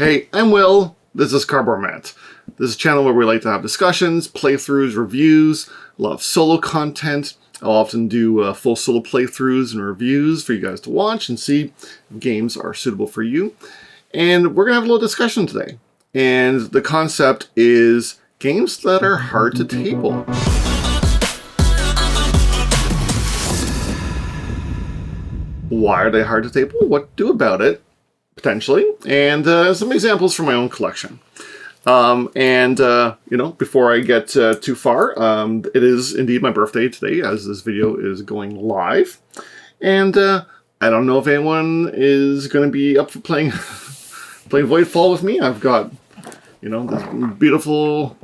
Hey, I'm Will. This is Cardboard Matt. This is a channel where we like to have discussions, playthroughs, reviews, a lot of solo content. I'll often do full solo playthroughs and reviews for you guys to watch and see if games are suitable for you. And we're going to have a little discussion today. And the concept is games that are hard to table. Why are they hard to table? What to do about it? Potentially, and some examples from my own collection. Before I get too far, it is indeed my birthday today, as this video is going live. And I don't know if anyone is going to be up for playing Voidfall with me. I've got, this beautiful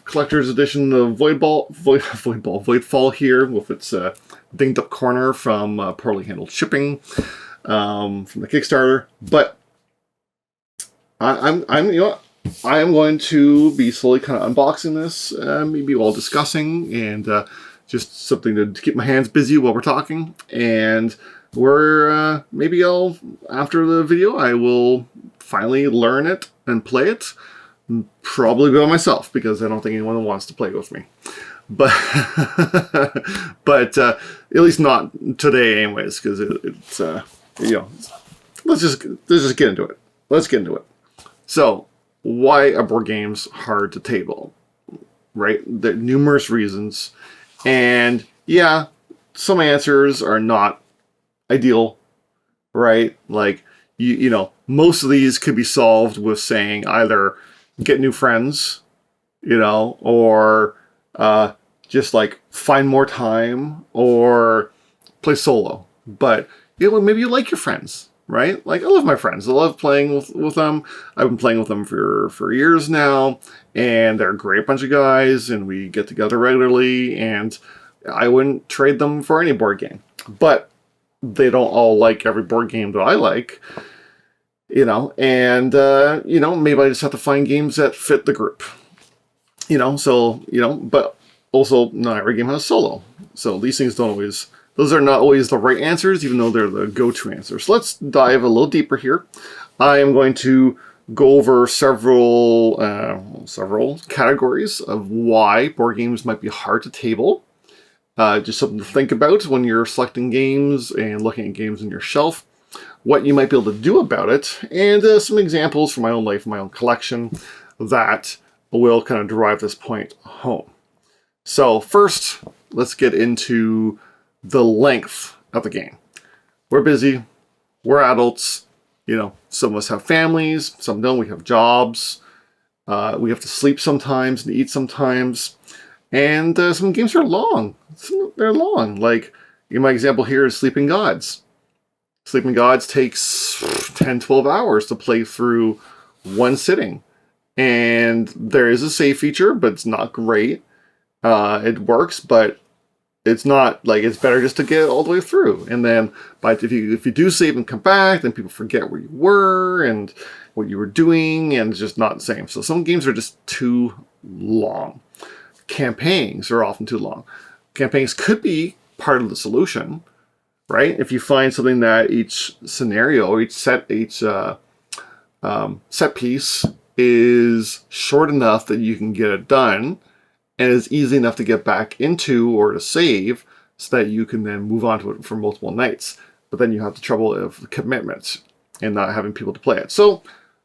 collector's edition of Voidfall here, with its dinged up corner from poorly handled shipping. From the Kickstarter, but I am going to be slowly kind of unboxing this, maybe while discussing, and just something to keep my hands busy while we're talking. And maybe after the video, I will finally learn it and play it, probably by myself, because I don't think anyone wants to play with me. But at least not today, anyways, because it's. Let's just get into it. Let's get into it. So, why are board games hard to table? Right? There are numerous reasons. And yeah, some answers are not ideal, right? Like, most of these could be solved with saying either get new friends, or just like find more time or play solo. But maybe you like your friends, right? Like, I love my friends. I love playing with them. I've been playing with them for years now, and they're a great bunch of guys, and we get together regularly, and I wouldn't trade them for any board game. But they don't all like every board game that I like, maybe I just have to find games that fit the group. But also not every game has solo. So these things those are not always the right answers, even though they're the go-to answers. So let's dive a little deeper here. I am going to go over several categories of why board games might be hard to table. Just something to think about when you're selecting games and looking at games on your shelf. What you might be able to do about it, and some examples from my own life, my own collection, that will kind of drive this point home. So first, let's get into the length of the game. We're busy. We're adults. Some of us have families. Some don't. We have jobs. We have to sleep sometimes and eat sometimes. And some games are long. They're long. Like, my example here is Sleeping Gods. Sleeping Gods takes 10, 12 hours to play through one sitting. And there is a save feature, but it's not great. It works, but it's not like, it's better just to get it all the way through. And then, but if you do save and come back, then people forget where you were and what you were doing, and it's just not the same. So some games are just too long. Campaigns are often too long. Campaigns could be part of the solution, right? If you find something that each scenario, each set piece is short enough that you can get it done, and it's easy enough to get back into or to save, so that you can then move on to it for multiple nights. But then you have the trouble of commitments and not having people to play it. So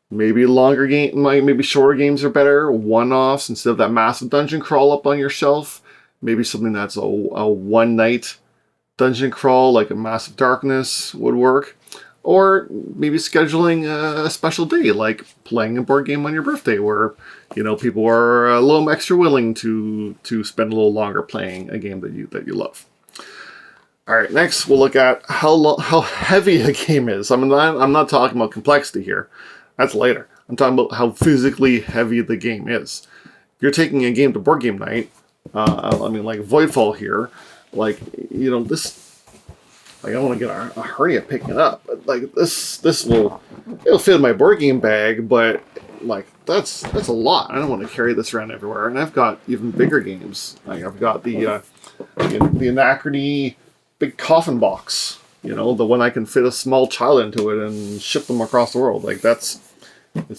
maybe maybe shorter games are better, one-offs instead of that massive dungeon crawl up on your shelf. Maybe something that's a one-night dungeon crawl, like a Massive Darkness, would work. Or maybe scheduling a special day, like playing a board game on your birthday, where people are a little extra willing to spend a little longer playing a game that you love. All right, next we'll look at how heavy a game is. I'm not talking about complexity here. That's later. I'm talking about how physically heavy the game is. If you're taking a game to board game night, like Voidfall here, this. Like, I don't want to get a hernia picking it up, but it'll fit in my board game bag, but that's a lot. I don't want to carry this around everywhere. And I've got even bigger games. Like, I've got the Anachrony big coffin box You know, the one I can fit a small child into it and ship them across the world. Like it's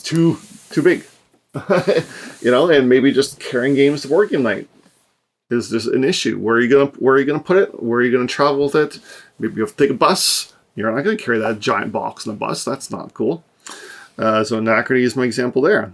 too big. You know, and maybe just carrying games to board game night is just an issue. Where are you gonna put it? Where are you gonna travel with it? Maybe you have to take a bus. You're not gonna carry that giant box in a bus. That's not cool. So Anachrony is my example there.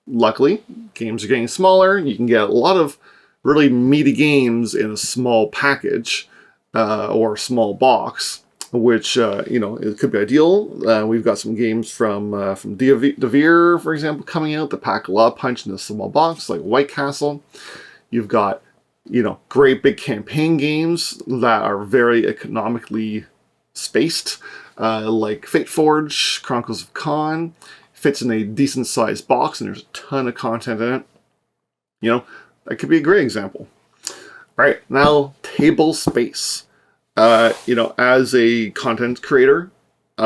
Luckily, games are getting smaller. You can get a lot of really meaty games in a small package or a small box, which you know, it could be ideal. We've got some games from Devir, for example, coming out that pack a lot of punch in a small box, like White Castle. You've got, you know, great big campaign games that are very economically spaced, like Fate Forge, Chronicles of Khan. Fits in a decent sized box and there's a ton of content in it. You know, that could be a great example. All right, now table space. You know, as a content creator, you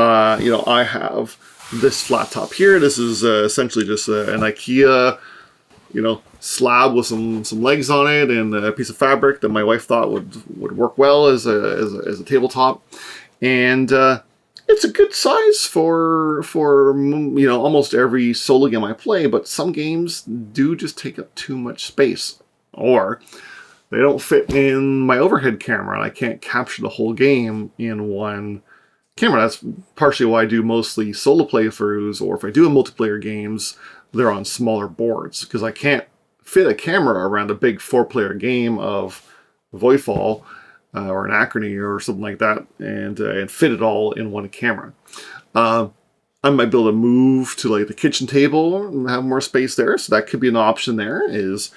know, I have this flat top here. This is essentially just an IKEA, you know, slab with some legs on it and a piece of fabric that my wife thought would work well as a tabletop. And it's a good size for you know, almost every solo game I play, but some games do just take up too much space, or they don't fit in my overhead camera and I can't capture the whole game in one camera. That's partially why I do mostly solo playthroughs, or if I do a multiplayer games, they're on smaller boards, because I can't fit a camera around a big 4-player game of Voidfall or Anachrony or something like that, and fit it all in one camera. I might be able to move to like the kitchen table and have more space there, so that could be an option. There is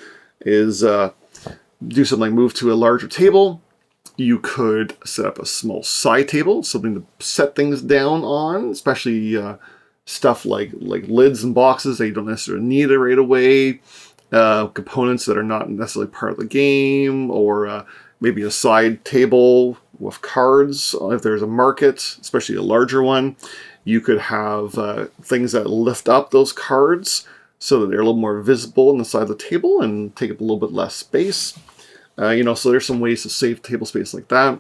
do something like move to a larger table. You could set up a small side table, something to set things down on, especially stuff like lids and boxes that you don't necessarily need it right away. Components that are not necessarily part of the game, or maybe a side table with cards. If there's a market, especially a larger one, you could have things that lift up those cards so that they're a little more visible on the side of the table and take up a little bit less space. You know, so there's some ways to save table space like that.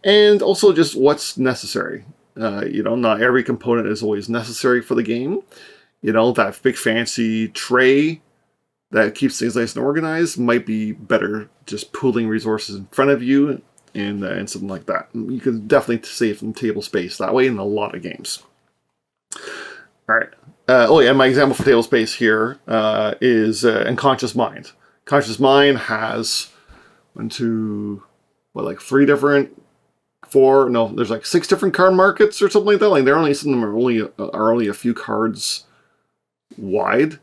And also just what's necessary. You know, not every component is always necessary for the game. You know, that big fancy tray that keeps things nice and organized might be better just pooling resources in front of you and something like that. You can definitely save some table space that way in a lot of games. All right. Oh yeah, my example for table space here is Unconscious Mind. Conscious Mind has there's like 6 different card markets or something like that. Like some of them are only a few cards wide.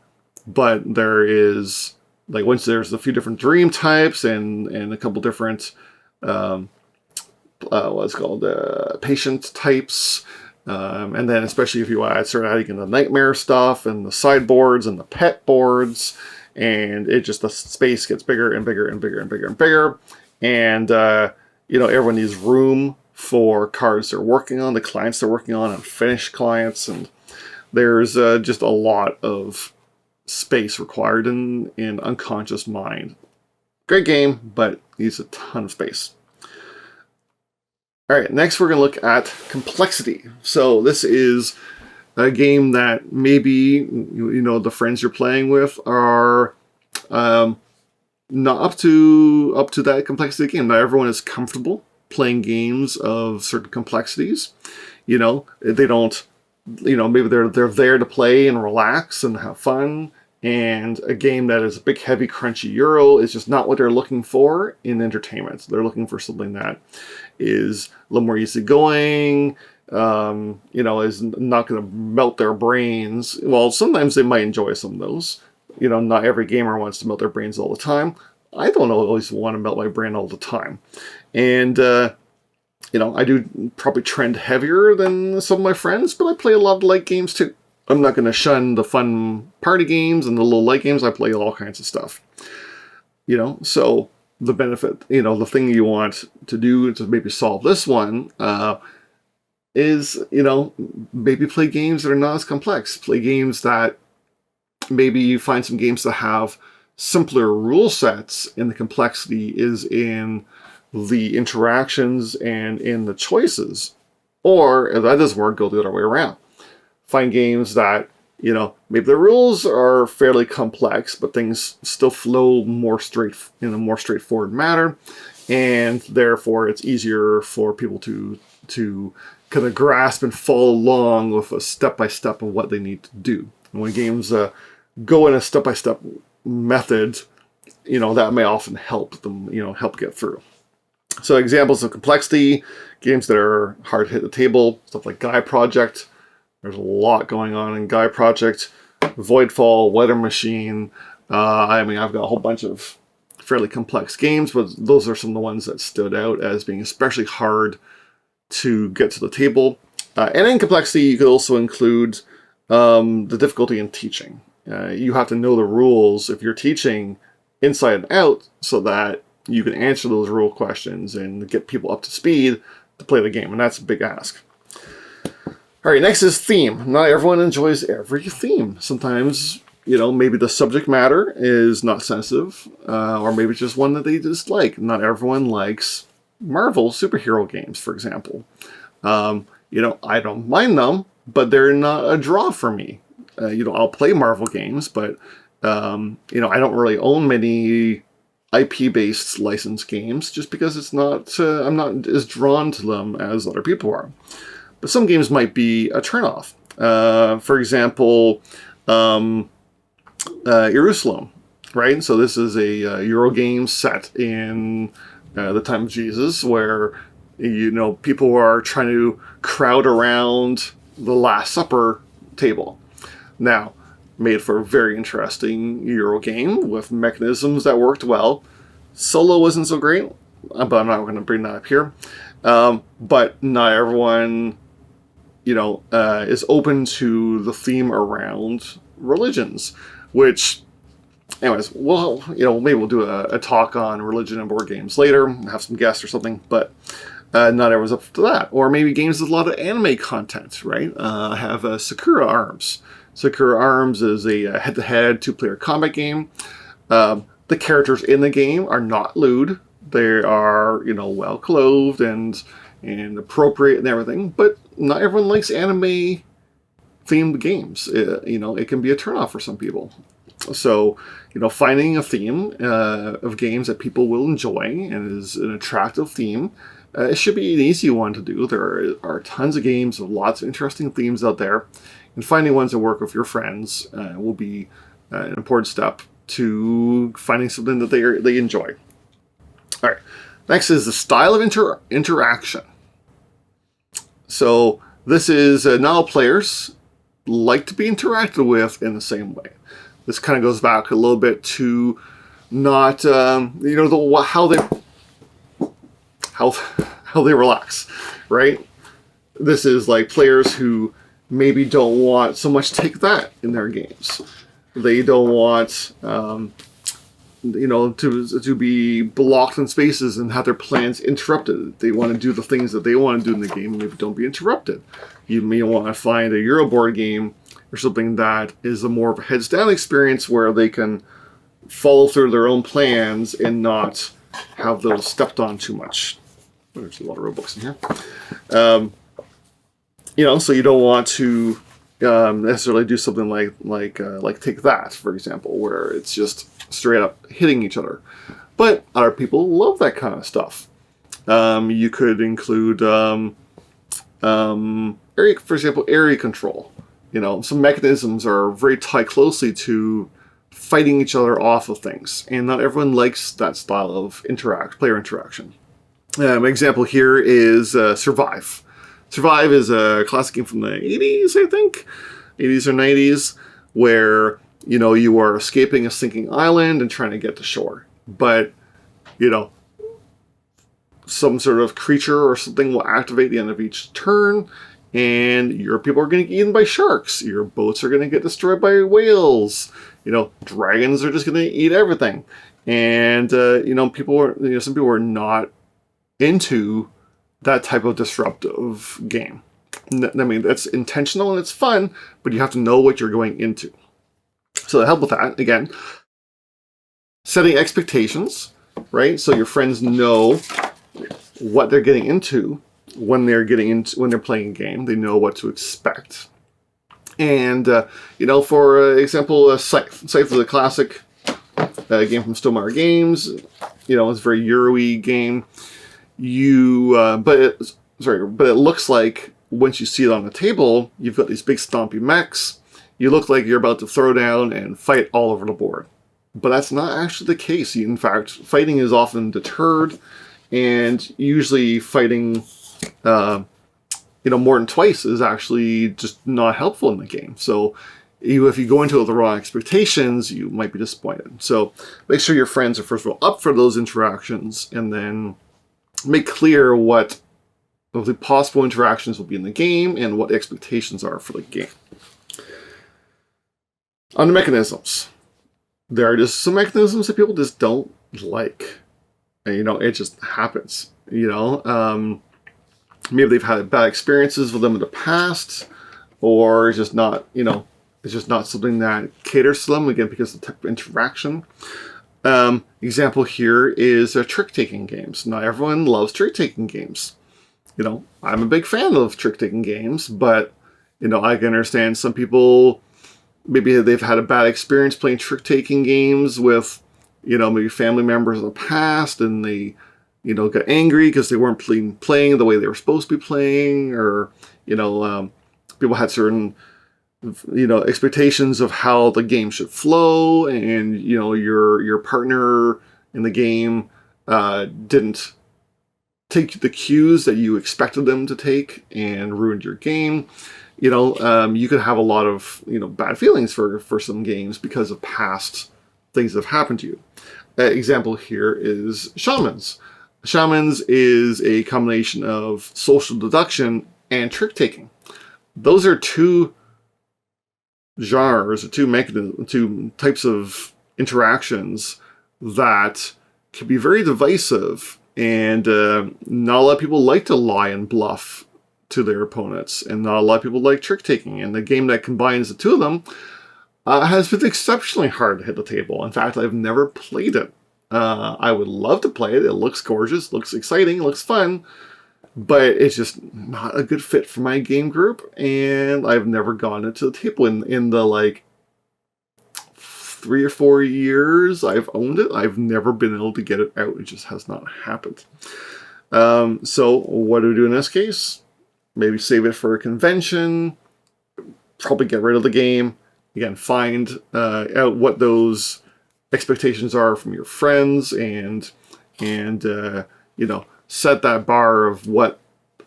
But there is, like, once there's a few different dream types and a couple different, what's called, patient types. And then especially if you start adding in the nightmare stuff and the sideboards and the pet boards, and the space gets bigger and bigger and bigger and bigger and bigger. And, you know, everyone needs room for cards they're working on, the clients they're working on, and finished clients. And there's just a lot of space required in Unconscious Mind. Great game, but needs a ton of space. All right, next we're going to look at complexity. So this is a game that maybe, you know, the friends you're playing with are not up to that complexity game. Not everyone is comfortable playing games of certain complexities. You know, they don't, you know, maybe they're there to play and relax and have fun, and a game that is a big, heavy, crunchy Euro is just not what they're looking for in entertainment. They're looking for something that is a little more easygoing, you know, is not going to melt their brains. Well, sometimes they might enjoy some of those. You know, not every gamer wants to melt their brains all the time. I don't always want to melt my brain all the time. And, you know, I do probably trend heavier than some of my friends, but I play a lot of light games too. I'm not going to shun the fun party games and the little light games. I play all kinds of stuff. You know, so the benefit, you know, the thing you want to do to maybe solve this one is, you know, maybe play games that are not as complex. Play games that maybe you find some games that have simpler rule sets, and the complexity is in the interactions and in the choices. Or if that doesn't work, go the other way around. Find games that, maybe the rules are fairly complex, but things still flow in a more straightforward manner, and therefore it's easier for people to kind of grasp and follow along with a step-by-step of what they need to do. And when games go in a step-by-step method, that may often help them, help get through. So examples of complexity, games that are hard to hit the table, stuff like Gaia Project. There's a lot going on in Gaia Project. Voidfall, Weather Machine. I've got a whole bunch of fairly complex games, but those are some of the ones that stood out as being especially hard to get to the table. And in complexity, you could also include the difficulty in teaching. You have to know the rules if you're teaching inside and out so that you can answer those rule questions and get people up to speed to play the game, and that's a big ask. All right, next is theme. Not everyone enjoys every theme. Sometimes, maybe the subject matter is not sensitive, or maybe it's just one that they dislike. Not everyone likes Marvel superhero games, for example. I don't mind them, but they're not a draw for me. I'll play Marvel games, but, I don't really own many IP-based licensed games just because I'm not as drawn to them as other people are. But some games might be a turnoff. For example, Jerusalem, right? So this is a Euro game set in the time of Jesus, where people are trying to crowd around the Last Supper table. Now, made for a very interesting Euro game with mechanisms that worked well. Solo wasn't so great, but I'm not going to bring that up here. But not everyone, is open to the theme around religions, which, anyways, maybe we'll do a talk on religion and board games later, have some guests or something, but not everyone's up to that. Or maybe games with a lot of anime content, right? I have Sakura Arms. Sakura Arms is a head-to-head two-player combat game. The characters in the game are not lewd. They are, well-clothed and appropriate and everything, but not everyone likes anime-themed games. It can be a turnoff for some people. So, finding a theme of games that people will enjoy and is an attractive theme, it should be an easy one to do. There are tons of games with lots of interesting themes out there, and finding ones that work with your friends will be an important step to finding something that they enjoy. All right, next is the style of interaction. So this is not all players like to be interacted with in the same way. This kind of goes back a little bit to not how they relax, right? This is like players who maybe don't want so much take that in their games. They don't want to be blocked in spaces and have their plans interrupted. They want to do the things that they want to do in the game and maybe don't be interrupted. You may want to find a Euroboard game or something that is a more of a heads down experience where they can follow through their own plans and not have those stepped on too much. There's a lot of rule books in here. So you don't want to necessarily do something like Take That, for example, where it's just straight up hitting each other. But other people love that kind of stuff. You could include, for example, area control. Some mechanisms are very tied closely to fighting each other off of things, and not everyone likes that style of player interaction. An example here is Survive. Survive is a classic game from the 80s, I think. 80s or 90s, where, you are escaping a sinking island and trying to get to shore. But, some sort of creature or something will activate the end of each turn, and your people are going to get eaten by sharks. Your boats are going to get destroyed by whales. Dragons are just going to eat everything. And, some people are not into that type of disruptive game. That's intentional and it's fun, but you have to know what you're going into. So to help with that, again, setting expectations, right? So your friends know what they're getting into when they're playing a game. They know what to expect. And for example, Scythe. Scythe is a classic game from Stonemaier Games. It's a very Euro-y game. But it looks like once you see it on the table, you've got these big stompy mechs. You look like you're about to throw down and fight all over the board. But that's not actually the case. In fact, fighting is often deterred, and usually fighting, more than twice is actually just not helpful in the game. So if you go into it with the wrong expectations, you might be disappointed. So make sure your friends are, first of all, up for those interactions, and then make clear what the possible interactions will be in the game and what the expectations are for the game. On the mechanisms, there are just some mechanisms that people just don't like. And, it just happens. Maybe they've had bad experiences with them in the past, or it's just not, it's just not something that caters to them, again, because of the type of interaction. Example here is trick-taking games. Not everyone loves trick-taking games. I'm a big fan of trick-taking games, but, I can understand some people, maybe they've had a bad experience playing trick-taking games with, maybe family members in the past, and they, got angry because they weren't playing the way they were supposed to be playing, or, people had certain, expectations of how the game should flow, and, your partner in the game didn't take the cues that you expected them to take and ruined your game. You could have a lot of, bad feelings for some games because of past things that have happened to you. Example here is Shamans. Shamans is a combination of social deduction and trick-taking. Those are two genres, two types of interactions that can be very divisive, and not a lot of people like to lie and bluff to their opponents, and not a lot of people like trick-taking. And the game that combines the two of them has been exceptionally hard to hit the table. In fact, I've never played it. I would love to play it. It looks gorgeous, looks exciting, looks fun, but it's just not a good fit for my game group, and I've never gotten it to the table. In the 3 or 4 years I've owned it, I've never been able to get it out. It just has not happened. So what do we do in this case? Maybe save it for a convention, probably get rid of the game. Again, find out what those expectations are from your friends, and set that bar of what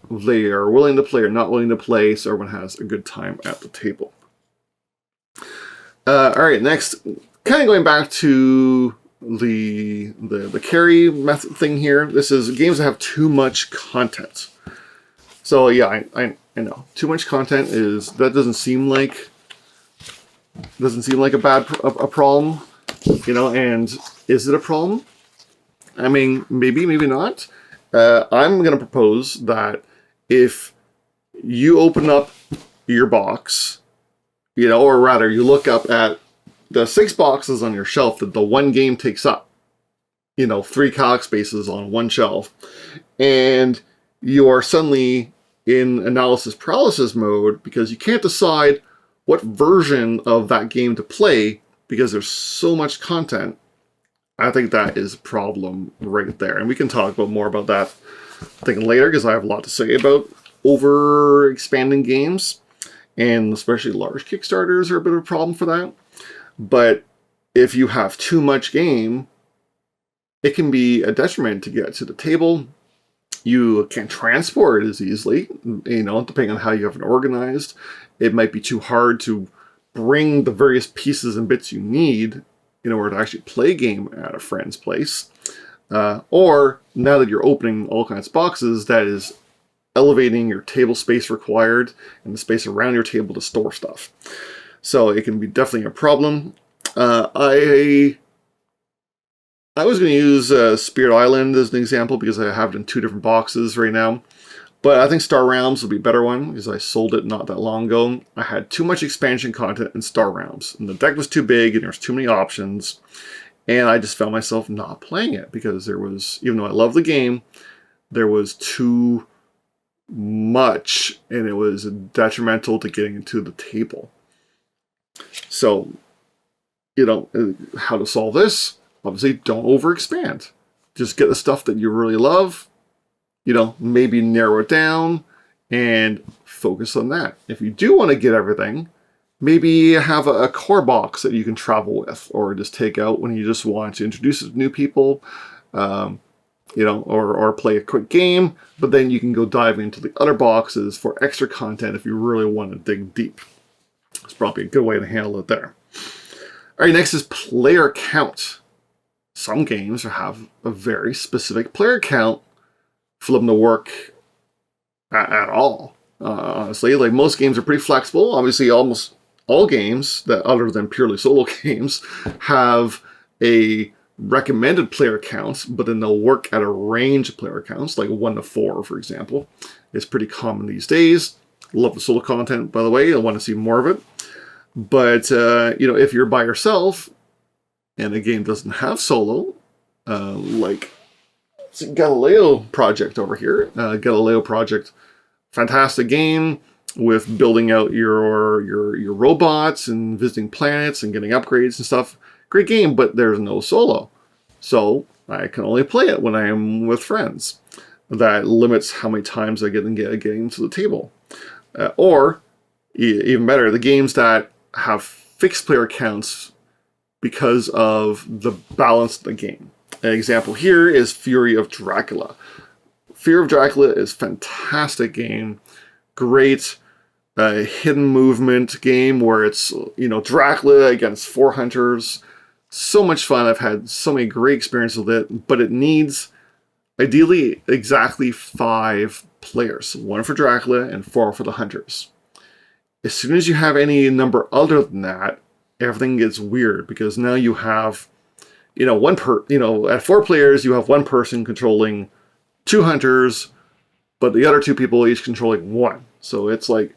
they are willing to play or not willing to play, so everyone has a good time at the table. All right, next, kind of going back to the carry method thing here. This is games that have too much content. So yeah, I know too much content doesn't seem like a problem, and is it a problem? I mean, maybe not. I'm going to propose that if you open up your box, or rather you look up at the 6 boxes on your shelf that the one game takes up, 3 calc spaces on one shelf, and you are suddenly in analysis paralysis mode because you can't decide what version of that game to play because there's so much content. I think that is a problem right there. And we can talk more about that thing later, because I have a lot to say about over-expanding games. And especially large Kickstarters are a bit of a problem for that. But if you have too much game, it can be a detriment to get to the table. You can't transport it as easily, depending on how you have it organized. It might be too hard to bring the various pieces and bits you need in order to actually play a game at a friend's place. Or, now that you're opening all kinds of boxes, that is elevating your table space required and the space around your table to store stuff. So it can be definitely a problem. I was going to use Spirit Island as an example because I have it in 2 different boxes right now. But I think Star Realms would be a better one because I sold it not that long ago. I had too much expansion content in Star Realms, and the deck was too big and there was too many options. And I just found myself not playing it because there was, even though I love the game, there was too much and it was detrimental to getting into the table. So, how to solve this? Obviously, don't overexpand. Just get the stuff that you really love, maybe narrow it down and focus on that. If you do want to get everything, maybe have a core box that you can travel with, or just take out when you just want to introduce it to new people, or play a quick game, but then you can go dive into the other boxes for extra content if you really want to dig deep. It's probably a good way to handle it there. All right, next is player count. Some games have a very specific player count for them to work at all. Honestly, like most games are pretty flexible. Obviously, almost all games that other than purely solo games have a recommended player count, but then they'll work at a range of player counts, like 1 to 4, for example. It's pretty common these days. Love the solo content, by the way. I want to see more of it. But, if you're by yourself and the game doesn't have solo, like Galileo Project over here. Galileo Project, fantastic game with building out your robots and visiting planets and getting upgrades and stuff. Great game, but there's no solo. So I can only play it when I am with friends. That limits how many times I getting to the table. Or, even better, the games that have fixed player counts because of the balance of the game. An example here is Fury of Dracula. Fear of Dracula is a fantastic game. Great hidden movement game where it's, Dracula against 4 hunters. So much fun. I've had so many great experiences with it, but it needs ideally exactly 5 players. 1 for Dracula and 4 for the hunters. As soon as you have any number other than that, everything gets weird because now you have, at 4 players, you have 1 person controlling 2 hunters, but the other 2 people each controlling 1. So it's kind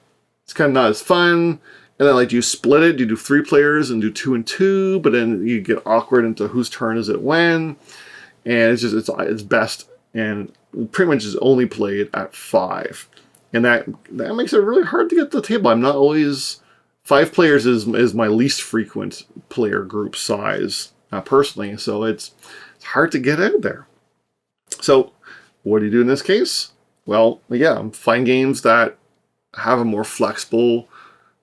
of not as fun. And then do you split it? Do you do 3 players and do 2 and 2? But then you get awkward into whose turn is it when. And it's best and pretty much is only played at 5. And that makes it really hard to get to the table. I'm not always... 5 players is my least frequent player group size, personally. So it's hard to get out there. So what do you do in this case? Well, find games that have a more flexible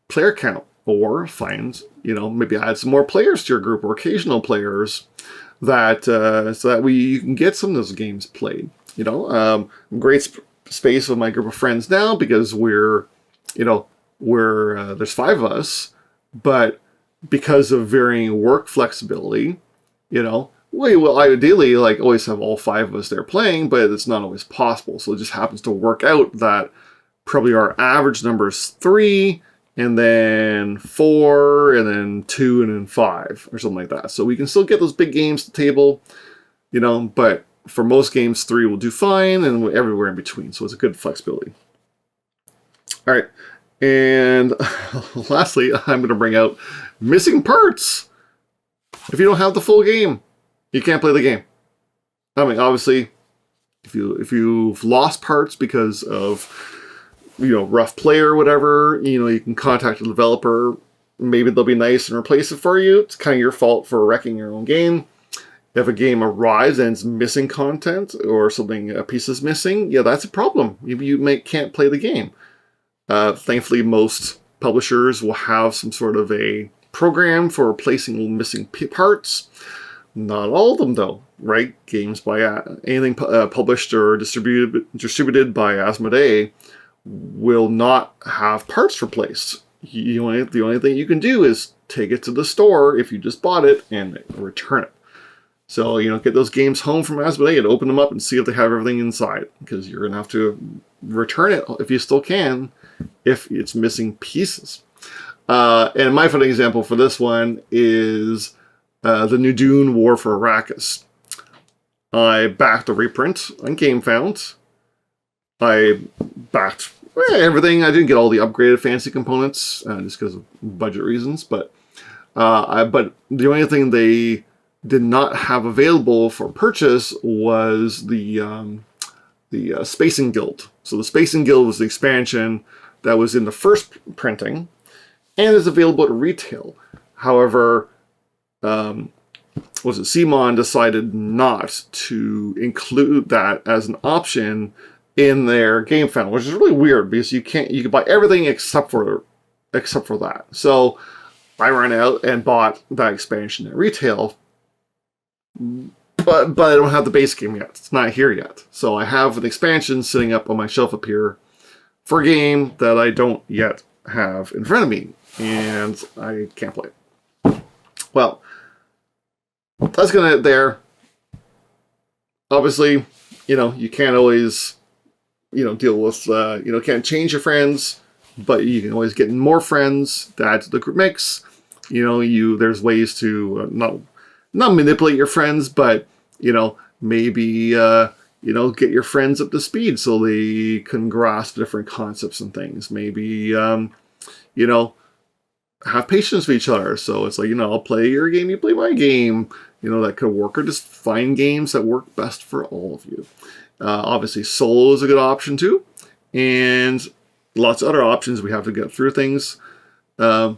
player count, or find, maybe add some more players to your group or occasional players that so that you can get some of those games played. Great space with my group of friends now because we're there's 5 of us, but because of varying work flexibility, we will ideally always have all 5 of us there playing, but it's not always possible. So it just happens to work out that probably our average number is 3, and then 4, and then 2, and then 5, or something like that. So we can still get those big games to the table, but for most games, 3 will do fine, and everywhere in between. So it's a good flexibility. All right. And lastly, I'm going to bring out missing parts. If you don't have the full game, you can't play the game. I mean, obviously, if you've lost parts because of rough play or whatever, you can contact the developer. Maybe they'll be nice and replace it for you. It's kind of your fault for wrecking your own game. If a game arrives and it's missing content or a piece is missing, that's a problem. You can't play the game. Thankfully, most publishers will have some sort of a program for replacing missing parts. Not all of them, though, right? Games by anything published or distributed by Asmodee will not have parts replaced. The only thing you can do is take it to the store if you just bought it and return it. So, get those games home from Asmodee and open them up and see if they have everything inside, because you're going to have to return it if you still can, if it's missing pieces. And my funny example for this one is the new Dune War for Arrakis. I backed a reprint on GameFound. I backed everything. I didn't get all the upgraded fancy components just because of budget reasons, but the only thing they did not have available for purchase was the Spacing Guild. So the Spacing Guild was the expansion that was in the first printing and is available at retail. However, CMON decided not to include that as an option in their game fan, which is really weird because you can buy everything except for that. So I ran out and bought that expansion at retail, but I don't have the base game yet. It's not here yet. So I have an expansion sitting up on my shelf up here for a game that I don't yet have in front of me, and I can't play it. Well, that's gonna end it there. Obviously, you can't always, deal with, can't change your friends, but you can always get more friends to add to the group mix. There's ways to not manipulate your friends, but, maybe, get your friends up to speed so they can grasp different concepts and things. Maybe, have patience with each other. So it's like, I'll play your game, you play my game. That could work. Or just find games that work best for all of you. Obviously, solo is a good option too. And lots of other options. We have to get through things. Lots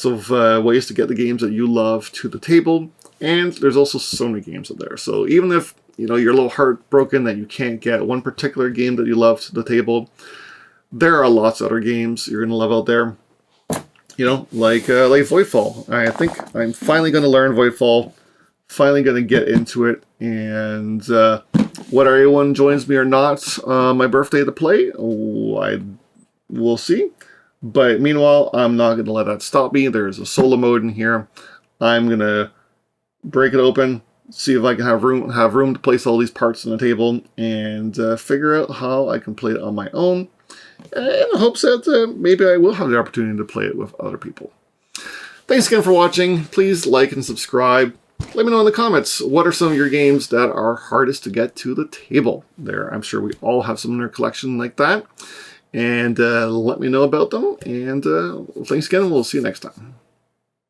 of ways to get the games that you love to the table. And there's also so many games out there. So even if, you're a little heartbroken that you can't get one particular game that you love to the table, there are lots of other games you're going to love out there. Like Voidfall. I think I'm finally going to learn Voidfall. Finally going to get into it. And whether anyone joins me or not on my birthday to play, we'll see. But meanwhile, I'm not going to let that stop me. There's a solo mode in here. I'm going to break it open, see if I can have room to place all these parts on the table, and figure out how I can play it on my own. In the hopes that maybe I will have the opportunity to play it with other people. Thanks again for watching. Please like and subscribe. Let me know in the comments, what are some of your games that are hardest to get to the table? I'm sure we all have some in our collection like that. And let me know about them. And thanks again, and we'll see you next time.